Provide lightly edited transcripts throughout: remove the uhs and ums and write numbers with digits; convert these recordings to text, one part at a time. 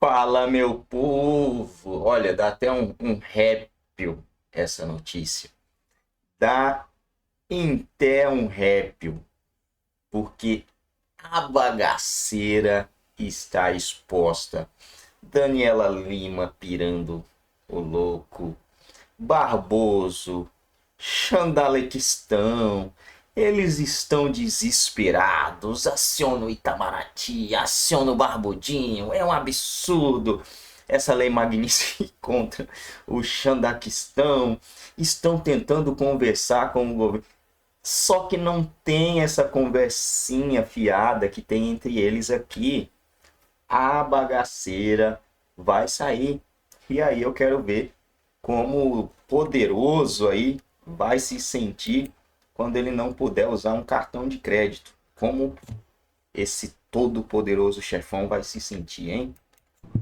Fala, meu povo! Olha, dá até um répio essa notícia. Dá até um répio, porque a bagaceira está exposta. Daniela Lima pirando o louco, Barboso, Xandalequistão, eles estão desesperados. Aciona o Itamaraty, aciona o Barbudinho. É um absurdo. Essa lei magnífica contra o Xandaquistão. Estão tentando conversar com o governo. Só que não tem essa conversinha fiada que tem entre eles aqui. A bagaceira vai sair. E aí eu quero ver como o poderoso aí vai se sentir quando ele não puder usar um cartão de crédito. Como esse todo-poderoso chefão vai se sentir, hein?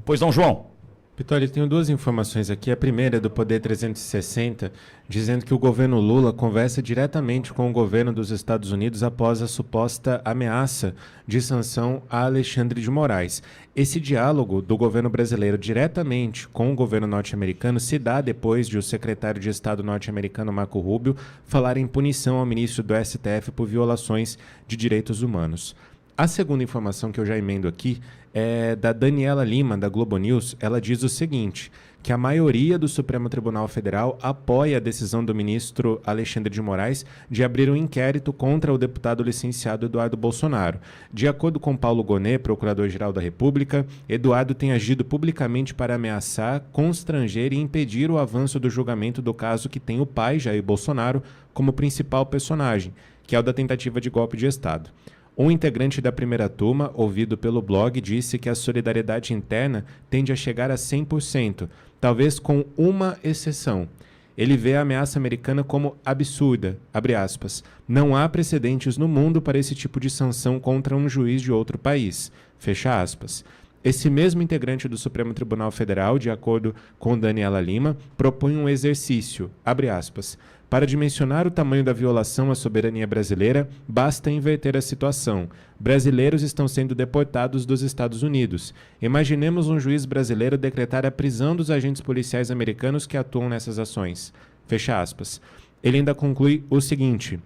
Pois não, João? Vitória, eu tenho duas informações aqui. A primeira é do Poder 360, dizendo que o governo Lula conversa diretamente com o governo dos Estados Unidos após a suposta ameaça de sanção a Alexandre de Moraes. Esse diálogo do governo brasileiro diretamente com o governo norte-americano se dá depois de o secretário de Estado norte-americano Marco Rubio falar em punição ao ministro do STF por violações de direitos humanos. A segunda informação que eu já emendo aqui é da Daniela Lima, da Globo News. Ela diz o seguinte, que a maioria do Supremo Tribunal Federal apoia a decisão do ministro Alexandre de Moraes de abrir um inquérito contra o deputado licenciado Eduardo Bolsonaro. De acordo com Paulo Gonet, procurador-geral da República, Eduardo tem agido publicamente para ameaçar, constranger e impedir o avanço do julgamento do caso que tem o pai, Jair Bolsonaro, como principal personagem, que é o da tentativa de golpe de Estado. Um integrante da primeira turma, ouvido pelo blog, disse que a solidariedade interna tende a chegar a 100%, talvez com uma exceção. Ele vê a ameaça americana como absurda, abre aspas. Não há precedentes no mundo para esse tipo de sanção contra um juiz de outro país, fecha aspas. Esse mesmo integrante do Supremo Tribunal Federal, de acordo com Daniela Lima, propõe um exercício, abre aspas. Para dimensionar o tamanho da violação à soberania brasileira, basta inverter a situação. Brasileiros estão sendo deportados dos Estados Unidos. Imaginemos um juiz brasileiro decretar a prisão dos agentes policiais americanos que atuam nessas ações. Fecha aspas. Ele ainda conclui o seguinte,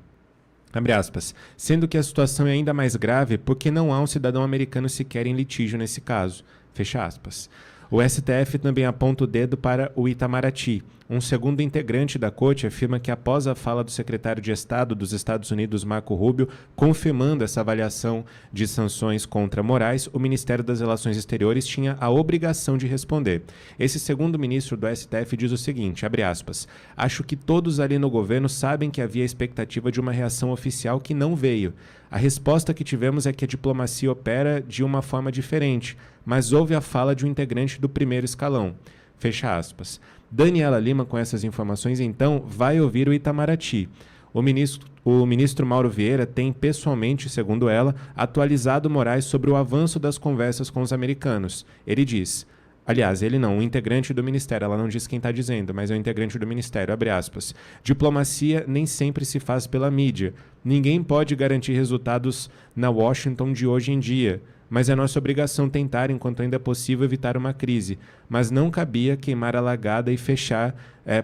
abre aspas, sendo que a situação é ainda mais grave porque não há um cidadão americano sequer em litígio nesse caso. Fecha aspas. O STF também aponta o dedo para o Itamaraty. Um segundo integrante da corte afirma que após a fala do secretário de Estado dos Estados Unidos, Marco Rubio, confirmando essa avaliação de sanções contra Moraes, o Ministério das Relações Exteriores tinha a obrigação de responder. Esse segundo ministro do STF diz o seguinte, abre aspas, acho que todos ali no governo sabem que havia expectativa de uma reação oficial que não veio. A resposta que tivemos é que a diplomacia opera de uma forma diferente, mas houve a fala de um integrante do primeiro escalão. Fecha aspas. Daniela Lima, com essas informações, então, vai ouvir o Itamaraty. O ministro Mauro Vieira tem, pessoalmente, segundo ela, atualizado Moraes sobre o avanço das conversas com os americanos. Ele diz... Aliás, ele não, um integrante do Ministério, ela não diz quem está dizendo, mas é um integrante do Ministério, abre aspas. Diplomacia nem sempre se faz pela mídia. Ninguém pode garantir resultados na Washington de hoje em dia, mas é nossa obrigação tentar, enquanto ainda é possível, evitar uma crise. Mas não cabia queimar a largada e fechar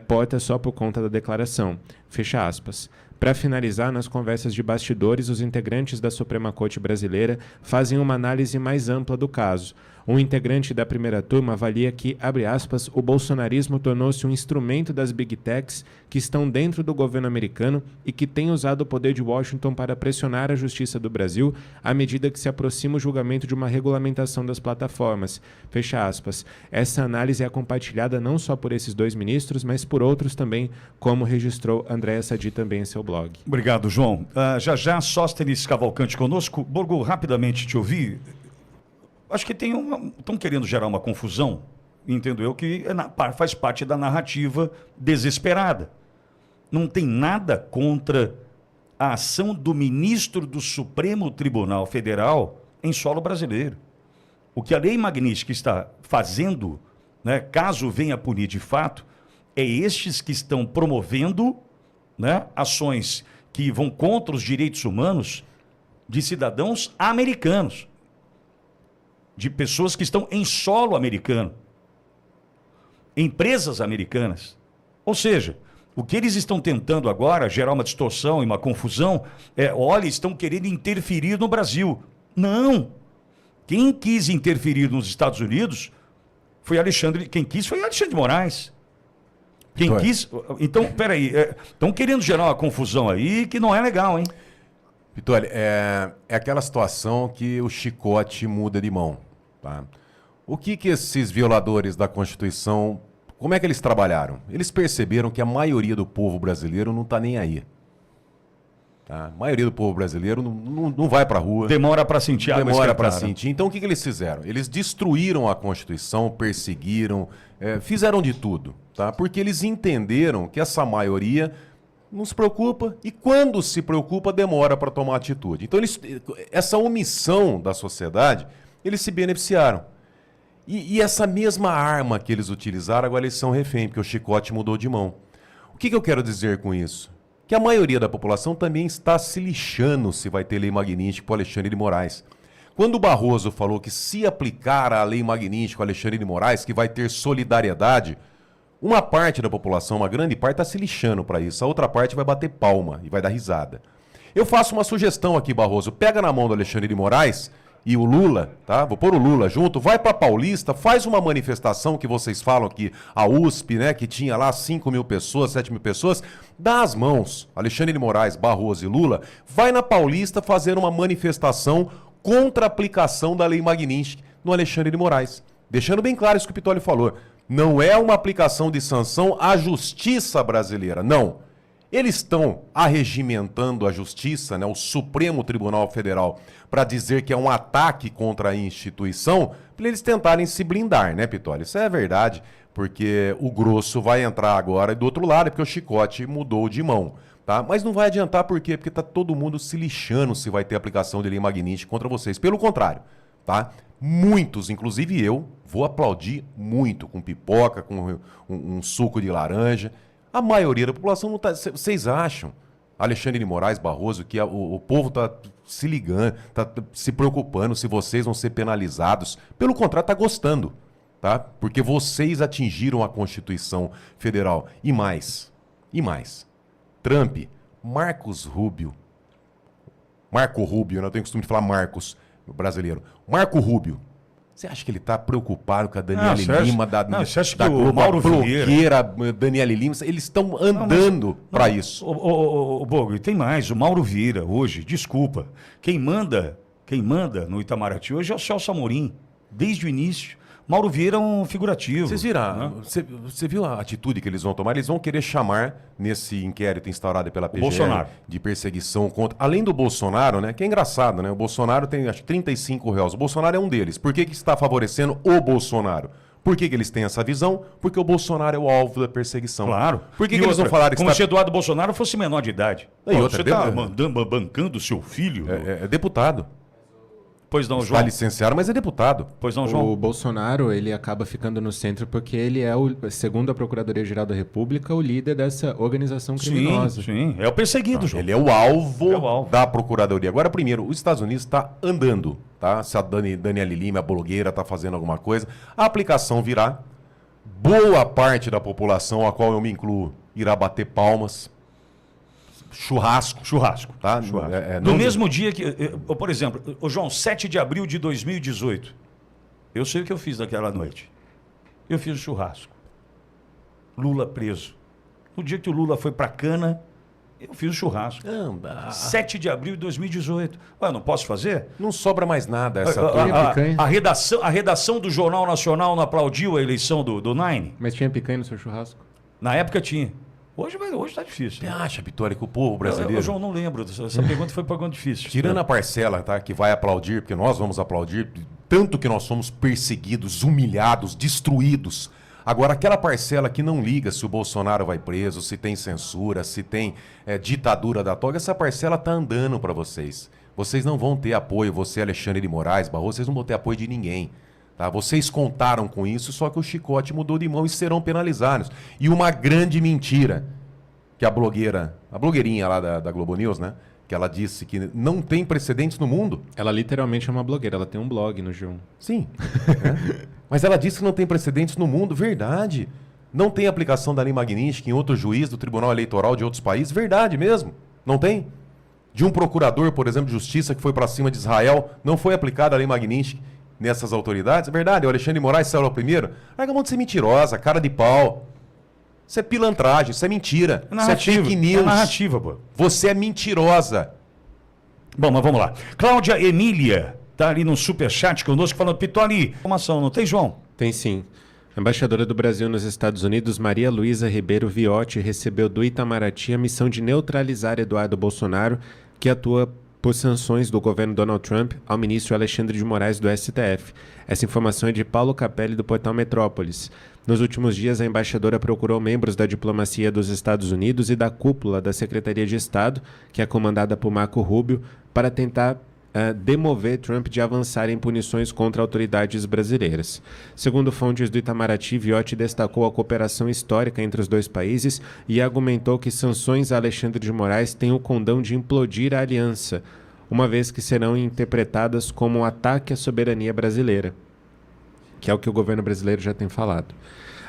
portas só por conta da declaração. Fecha aspas. Para finalizar, nas conversas de bastidores, os integrantes da Suprema Corte Brasileira fazem uma análise mais ampla do caso. Um integrante da primeira turma avalia que, abre aspas, o bolsonarismo tornou-se um instrumento das Big Techs que estão dentro do governo americano e que tem usado o poder de Washington para pressionar a justiça do Brasil à medida que se aproxima o julgamento de uma regulamentação das plataformas. Fecha aspas. Essa análise é compartilhada não só por esses dois ministros, mas por outros também, como registrou Andréa Sadi também em seu blog. Obrigado, João. Já Sóstenes Cavalcante conosco. Borgo, rapidamente te ouvir. Acho que estão querendo gerar uma confusão, entendo eu, que faz parte da narrativa desesperada. Não tem nada contra a ação do ministro do Supremo Tribunal Federal em solo brasileiro. O que a lei magnífica está fazendo, né, caso venha punir de fato, é estes que estão promovendo, né, ações que vão contra os direitos humanos de cidadãos americanos. de pessoas que estão em solo americano. Empresas americanas. Ou seja, o que eles estão tentando agora, gerar uma distorção e uma confusão, olha, estão querendo interferir no Brasil. Não! Quem quis interferir nos Estados Unidos foi Alexandre... Quem quis foi Alexandre de Moraes. Quem quis... Então, peraí, estão querendo gerar uma confusão aí que não é legal, hein? Vitória, é aquela situação que o chicote muda de mão, tá? O que esses violadores da Constituição, como é que eles trabalharam? Eles perceberam que a maioria do povo brasileiro não está nem aí. Tá? A maioria do povo brasileiro não vai para a rua. Demora para sentir água Demora para esquentada. sentir. Então o que eles fizeram? Eles destruíram a Constituição, perseguiram, fizeram de tudo, tá? Porque eles entenderam que essa maioria não se preocupa e quando se preocupa demora para tomar atitude. Então essa omissão da sociedade, eles se beneficiaram. E essa mesma arma que eles utilizaram, agora eles são refém, porque o chicote mudou de mão. O que eu quero dizer com isso? Que a maioria da população também está se lixando se vai ter lei magnífica para o Alexandre de Moraes. Quando o Barroso falou que se aplicar a lei magnífica ao Alexandre de Moraes, que vai ter solidariedade, uma parte da população, uma grande parte, está se lixando para isso. A outra parte vai bater palma e vai dar risada. Eu faço uma sugestão aqui, Barroso. Pega na mão do Alexandre de Moraes e o Lula, tá? Vou pôr o Lula junto, vai para Paulista, faz uma manifestação que vocês falam que a USP, né, que tinha lá 5 mil pessoas, 7 mil pessoas, dá as mãos, Alexandre de Moraes, Barroso e Lula, vai na Paulista fazer uma manifestação contra a aplicação da Lei Magnífica no Alexandre de Moraes. Deixando bem claro isso que o Pitoli falou, não é uma aplicação de sanção à justiça brasileira, não. Eles estão arregimentando a justiça, né, o Supremo Tribunal Federal, para dizer que é um ataque contra a instituição, para eles tentarem se blindar, né, Pitoli? Isso é verdade, porque o grosso vai entrar agora do outro lado, porque o chicote mudou de mão, tá? Mas não vai adiantar por quê? Porque está todo mundo se lixando se vai ter aplicação de lei magnífica contra vocês. Pelo contrário, tá? Muitos, inclusive eu, vou aplaudir muito, com pipoca, com um suco de laranja. A maioria da população não está... Vocês acham, Alexandre de Moraes, Barroso, que o povo está se ligando, está se preocupando se vocês vão ser penalizados? Pelo contrário, está gostando, tá? Porque vocês atingiram a Constituição Federal. E mais, Trump, Marco Rubio, né? Eu tenho costume de falar Marcos, brasileiro. Marco Rubio. Você acha que ele está preocupado com a Daniele Lima, você acha da que Globo, o Mauro blogueira Daniele Lima? Eles estão andando para isso. O Bogo, e tem mais. O Mauro Vieira, hoje, desculpa. Quem manda no Itamaraty hoje é o Celso Amorim, desde o início. Mauro Vieira é um figurativo. Vocês viram? Né? Você viu a atitude que eles vão tomar? Eles vão querer chamar, nesse inquérito instaurado pela PGR, Bolsonaro. de perseguição contra... Além do Bolsonaro, né? Que é engraçado, né? O Bolsonaro tem, acho que, 35 réus. O Bolsonaro é um deles. Por que está favorecendo o Bolsonaro? Por que eles têm essa visão? Porque o Bolsonaro é o alvo da perseguição. Claro. Por que eles vão falar que como se Eduardo Bolsonaro fosse menor de idade. E outra, você está bancando seu filho? É deputado. Pois não, Está João. licenciado, mas é deputado. Pois não, João. O Bolsonaro, ele acaba ficando no centro porque ele é, segundo a Procuradoria-Geral da República, o líder dessa organização criminosa. Sim. É o perseguido, João. Ele é o alvo da Procuradoria. Agora, primeiro, os Estados Unidos está andando, tá? Se a Daniele Lima, a blogueira, está fazendo alguma coisa, a aplicação virá. Boa parte da população, a qual eu me incluo, irá bater palmas. Churrasco, tá? No mesmo dia que... por exemplo, João, 7 de abril de 2018. Eu sei o que eu fiz naquela noite. Eu fiz um churrasco. Lula preso. No dia que o Lula foi pra cana, eu fiz um churrasco. 7 de abril de 2018. Ué, não posso fazer? Não sobra mais nada essa a redação do Jornal Nacional não aplaudiu a eleição do Nine? Mas tinha picanha no seu churrasco? Na época tinha. Hoje tá difícil. Você acha, Vitória, que o povo brasileiro... João, não lembro. Essa pergunta foi uma pergunta difícil. Tirando a parcela, tá, que vai aplaudir, porque nós vamos aplaudir, tanto que nós somos perseguidos, humilhados, destruídos. Agora, aquela parcela que não liga se o Bolsonaro vai preso, se tem censura, se tem ditadura da toga, essa parcela tá andando para vocês. Vocês não vão ter apoio, você, Alexandre de Moraes, Barroso, vocês não vão ter apoio de ninguém. Tá? Vocês contaram com isso, só que o chicote mudou de mão e serão penalizados. E uma grande mentira que a blogueirinha lá da Globo News, né? que ela disse que não tem precedentes no mundo. Ela literalmente é uma blogueira, ela tem um blog no G1. Sim. Mas ela disse que não tem precedentes no mundo, verdade. Não tem aplicação da lei Magnitsky em outro juiz do Tribunal Eleitoral de outros países, verdade mesmo. Não tem? De um procurador, por exemplo, de justiça que foi para cima de Israel, não foi aplicada a lei Magnitsky nessas autoridades? É verdade, o Alexandre de Moraes saiu lá primeiro. Larga a mão de ser mentirosa, cara de pau. Isso é pilantragem, isso é mentira. Isso é fake news. É narrativa, pô. Você é mentirosa. Bom, mas vamos lá. Cláudia Emília tá ali no superchat conosco falando, Pitoli, informação, não tem, João? Tem sim. A embaixadora do Brasil nos Estados Unidos, Maria Luísa Ribeiro Viotti, recebeu do Itamaraty a missão de neutralizar Eduardo Bolsonaro, que atua por sanções do governo Donald Trump ao ministro Alexandre de Moraes do STF. Essa informação é de Paulo Capelli, do portal Metrópolis. Nos últimos dias, a embaixadora procurou membros da diplomacia dos Estados Unidos e da cúpula da Secretaria de Estado, que é comandada por Marco Rubio, para tentar demover Trump de avançar em punições contra autoridades brasileiras. Segundo fontes do Itamaraty, Viotti destacou a cooperação histórica entre os dois países e argumentou que sanções a Alexandre de Moraes têm o condão de implodir a aliança, uma vez que serão interpretadas como um ataque à soberania brasileira, que é o que o governo brasileiro já tem falado.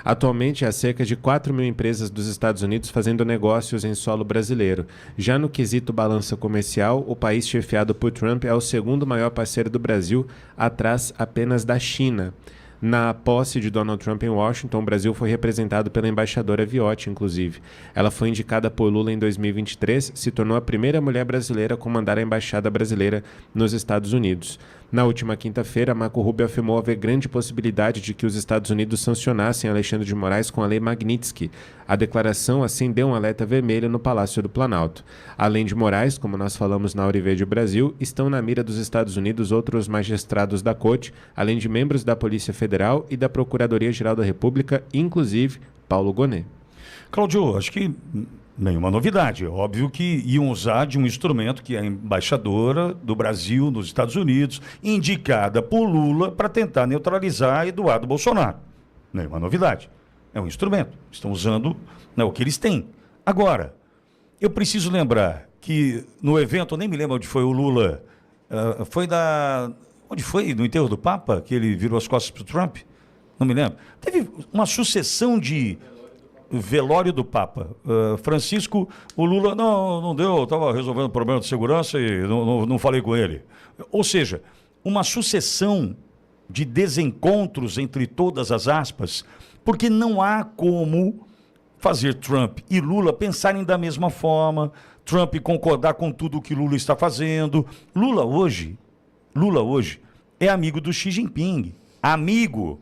Atualmente, há cerca de 4 mil empresas dos Estados Unidos fazendo negócios em solo brasileiro. Já no quesito balança comercial, o país chefiado por Trump é o segundo maior parceiro do Brasil, atrás apenas da China. Na posse de Donald Trump em Washington, o Brasil foi representado pela embaixadora Viotti, inclusive. Ela foi indicada por Lula em 2023, se tornou a primeira mulher brasileira a comandar a embaixada brasileira nos Estados Unidos. Na última quinta-feira, Marco Rubio afirmou haver grande possibilidade de que os Estados Unidos sancionassem Alexandre de Moraes com a lei Magnitsky. A declaração acendeu um alerta vermelho no Palácio do Planalto. Além de Moraes, como nós falamos na Auriverde Brasil, estão na mira dos Estados Unidos outros magistrados da Corte, além de membros da Polícia Federal e da Procuradoria-Geral da República, inclusive Paulo Gonet. Cláudio, acho que nenhuma novidade. É óbvio que iam usar de um instrumento que é a embaixadora do Brasil nos Estados Unidos, indicada por Lula para tentar neutralizar Eduardo Bolsonaro. Nenhuma novidade. É um instrumento. Estão usando, né, o que eles têm. Agora, eu preciso lembrar que no evento, eu nem me lembro onde foi o Lula, onde foi? No enterro do Papa, que ele virou as costas para o Trump? Não me lembro. Teve uma sucessão de velório do Papa. Francisco, o Lula, não deu, estava resolvendo problema de segurança e não falei com ele. Ou seja, uma sucessão de desencontros entre todas as aspas, porque não há como fazer Trump e Lula pensarem da mesma forma, Trump concordar com tudo o que Lula está fazendo. Lula hoje é amigo do Xi Jinping. Amigo.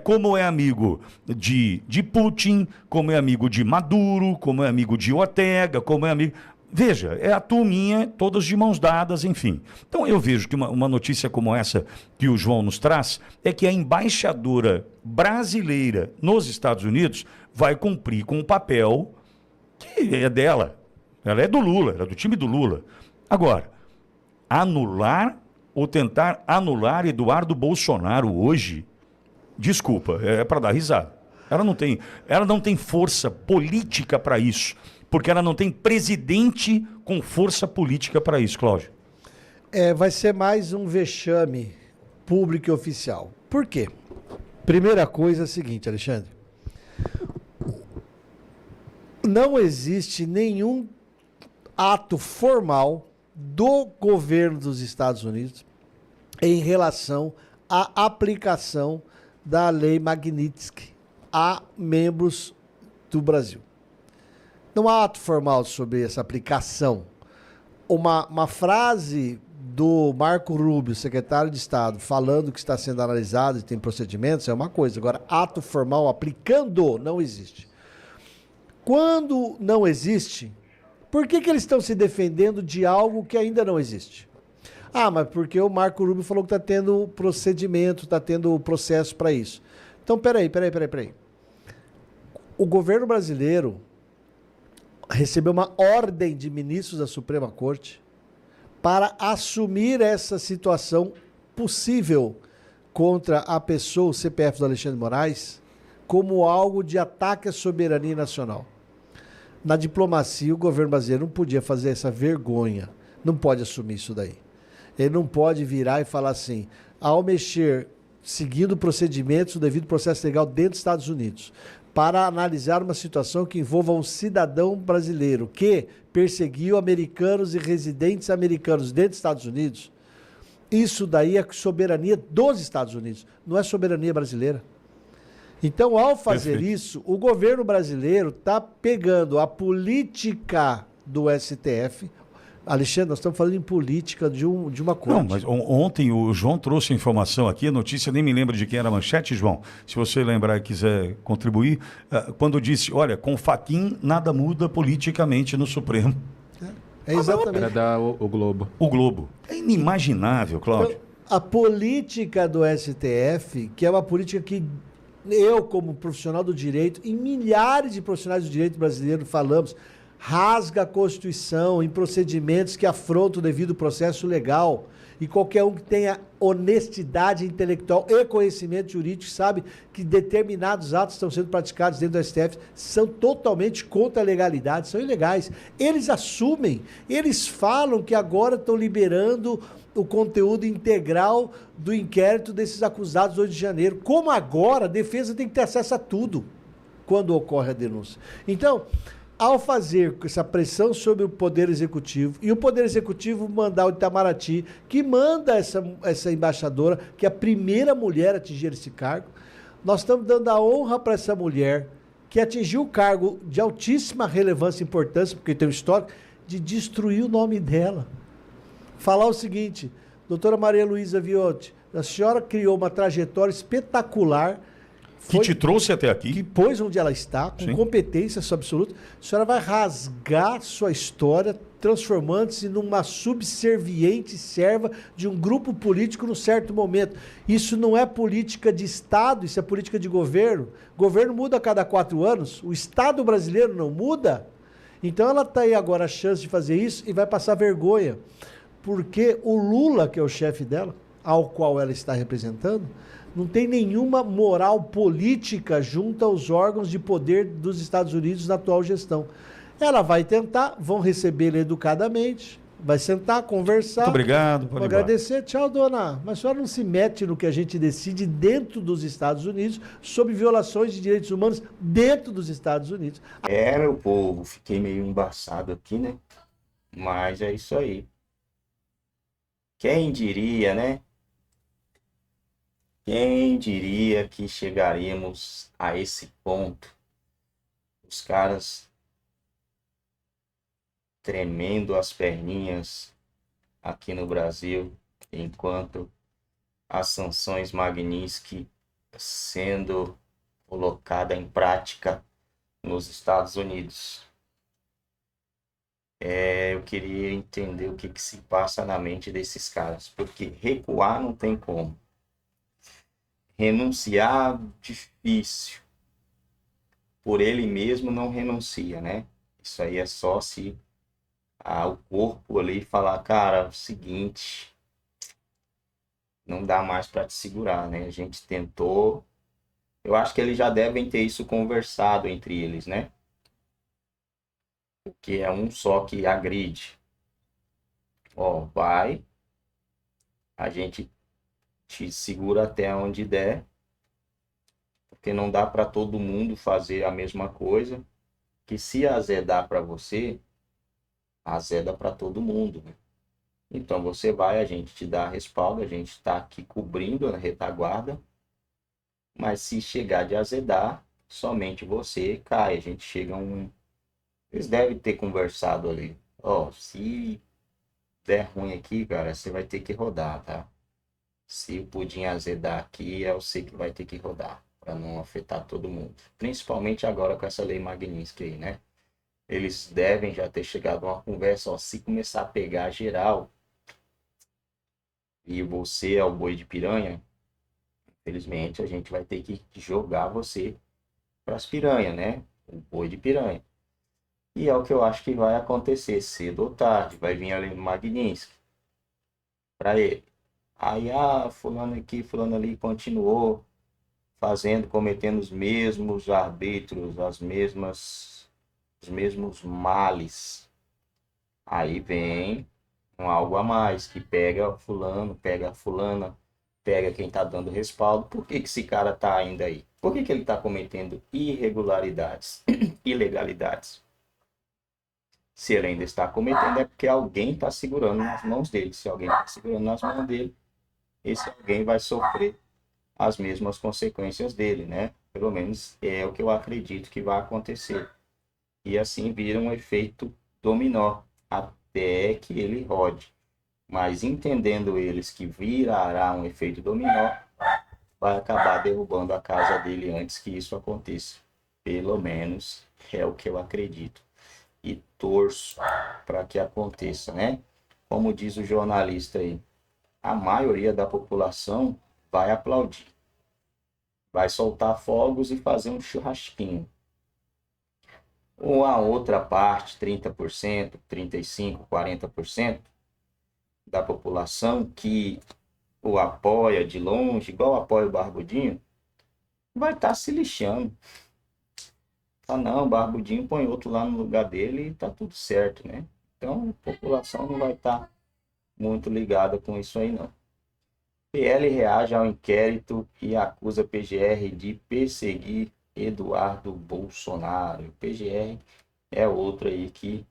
Como é amigo de Putin, como é amigo de Maduro, como é amigo de Ortega, como é amigo... Veja, é a turminha, todas de mãos dadas, enfim. Então eu vejo que uma notícia como essa que o João nos traz é que a embaixadora brasileira nos Estados Unidos vai cumprir com um papel que é dela. Ela é do Lula, ela é do time do Lula. Agora, anular ou tentar anular Eduardo Bolsonaro hoje, desculpa, é para dar risada. Ela não tem força política para isso, porque ela não tem presidente com força política para isso, Cláudio. Vai ser mais um vexame público e oficial. Por quê? Primeira coisa é a seguinte, Alexandre. Não existe nenhum ato formal do governo dos Estados Unidos em relação à aplicação da lei Magnitsky a membros do Brasil. Não há ato formal sobre essa aplicação. Uma frase do Marco Rubio, secretário de Estado, falando que está sendo analisado e tem procedimentos, é uma coisa. Agora, ato formal aplicando não existe. Quando não existe, por que eles estão se defendendo de algo que ainda não existe? Mas porque o Marco Rubio falou que está tendo procedimento, está tendo processo para isso. Então, peraí. O governo brasileiro recebeu uma ordem de ministros da Suprema Corte para assumir essa situação possível contra a pessoa, o CPF do Alexandre de Moraes, como algo de ataque à soberania nacional. Na diplomacia, o governo brasileiro não podia fazer essa vergonha. Não pode assumir isso daí. Ele não pode virar e falar assim, ao mexer, seguindo procedimentos, o devido processo legal dentro dos Estados Unidos, para analisar uma situação que envolva um cidadão brasileiro que perseguiu americanos e residentes americanos dentro dos Estados Unidos, isso daí é soberania dos Estados Unidos, não é soberania brasileira. Então, ao fazer Perfeito. isso, o governo brasileiro está pegando a política do STF. Alexandre, nós estamos falando em política de uma corte. Não, mas ontem o João trouxe a informação aqui, a notícia, nem me lembro de quem era a manchete, João. Se você lembrar e quiser contribuir, quando disse, olha, com Fachin nada muda politicamente no Supremo. É exatamente. Era da o Globo. O Globo. É inimaginável, Cláudio. Então, a política do STF, que é uma política que eu, como profissional do direito, e milhares de profissionais do direito brasileiro falamos, rasga a Constituição em procedimentos que afrontam o devido processo legal. E qualquer um que tenha honestidade intelectual e conhecimento jurídico sabe que determinados atos que estão sendo praticados dentro do STF são totalmente contra a legalidade, são ilegais. Eles assumem, eles falam que agora estão liberando o conteúdo integral do inquérito desses acusados do 8 de janeiro. Como agora, a defesa tem que ter acesso a tudo quando ocorre a denúncia. Então, ao fazer essa pressão sobre o Poder Executivo, e o Poder Executivo mandar o Itamaraty, que manda essa embaixadora, que é a primeira mulher a atingir esse cargo, nós estamos dando a honra para essa mulher, que atingiu o cargo de altíssima relevância e importância, porque tem um histórico, de destruir o nome dela. Falar o seguinte, doutora Maria Luísa Viotti, a senhora criou uma trajetória espetacular, Que te trouxe até aqui. que pôs onde ela está, com Sim. competência absoluta, a senhora vai rasgar sua história, transformando-se numa subserviente serva de um grupo político num certo momento. Isso não é política de Estado, isso é política de governo. O governo muda a cada 4 anos, o Estado brasileiro não muda. Então ela está aí agora a chance de fazer isso e vai passar vergonha. Porque o Lula, que é o chefe dela, ao qual ela está representando, não tem nenhuma moral política junto aos órgãos de poder dos Estados Unidos na atual gestão. Ela vai tentar, vão recebê-la educadamente, vai sentar, conversar. Muito obrigado. Vou Pode ir embora. agradecer. Tchau, dona. Mas a senhora não se mete no que a gente decide dentro dos Estados Unidos sobre violações de direitos humanos dentro dos Estados Unidos. Meu povo, fiquei meio embaçado aqui, né? Mas é isso aí. Quem diria, né? Quem diria que chegaríamos a esse ponto? Os caras tremendo as perninhas aqui no Brasil, enquanto as sanções Magnitsky sendo colocada em prática nos Estados Unidos. Eu queria entender o que se passa na mente desses caras, porque recuar não tem como. Renunciar, difícil. Por ele mesmo não renuncia, né? Isso aí é só se o corpo ali falar, cara, é o seguinte, não dá mais para te segurar, né? A gente tentou. Eu acho que eles já devem ter isso conversado entre eles, né? Porque é um só que agride. Ó, vai, a gente te segura até onde der, porque não dá para todo mundo fazer a mesma coisa, que se azedar para você, azeda para todo mundo, né? Então você vai, a gente te dá respaldo, a gente está aqui cobrindo a retaguarda, mas se chegar de azedar, somente você cai. A gente chega a um... Eles devem ter conversado ali. Ó, se der ruim aqui, cara, você vai ter que rodar, tá? Se o pudim azedar aqui, é você que vai ter que rodar, para não afetar todo mundo. Principalmente agora com essa lei Magnitsky aí, né? Eles devem já ter chegado a uma conversa, ó, se começar a pegar geral, e você é o boi de piranha, infelizmente a gente vai ter que jogar você para as piranhas, né? O boi de piranha. E é o que eu acho que vai acontecer, cedo ou tarde, vai vir a lei Magnitsky para ele. Aí, fulano aqui, fulano ali continuou fazendo, cometendo os mesmos arbítrios, as mesmas os mesmos males. Aí vem um algo a mais, que pega fulano, pega a fulana, pega quem está dando respaldo. Por que que esse cara está ainda aí? Por que que ele está cometendo irregularidades, ilegalidades? Se ele ainda está cometendo, é porque alguém está segurando nas mãos dele. Se alguém está segurando nas mãos dele, esse alguém vai sofrer as mesmas consequências dele, né? Pelo menos é o que eu acredito que vai acontecer. E assim vira um efeito dominó, até que ele rode. Mas entendendo eles que virará um efeito dominó, vai acabar derrubando a casa dele antes que isso aconteça. Pelo menos é o que eu acredito. E torço para que aconteça, né? Como diz o jornalista aí, a maioria da população vai aplaudir. Vai soltar fogos e fazer um churrasquinho. Ou a outra parte, 30%, 35%, 40% da população que o apoia de longe, igual apoia o Barbudinho, vai estar se lixando. Ah, não, o Barbudinho põe outro lá no lugar dele e tá tudo certo, né? Então a população não vai estar muito ligada com isso aí, não. PL reage ao inquérito e acusa PGR de perseguir Eduardo Bolsonaro. O PGR é outro aí que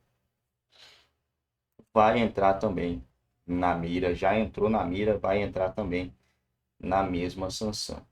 vai entrar também na mira, já entrou na mira, vai entrar também na mesma sanção.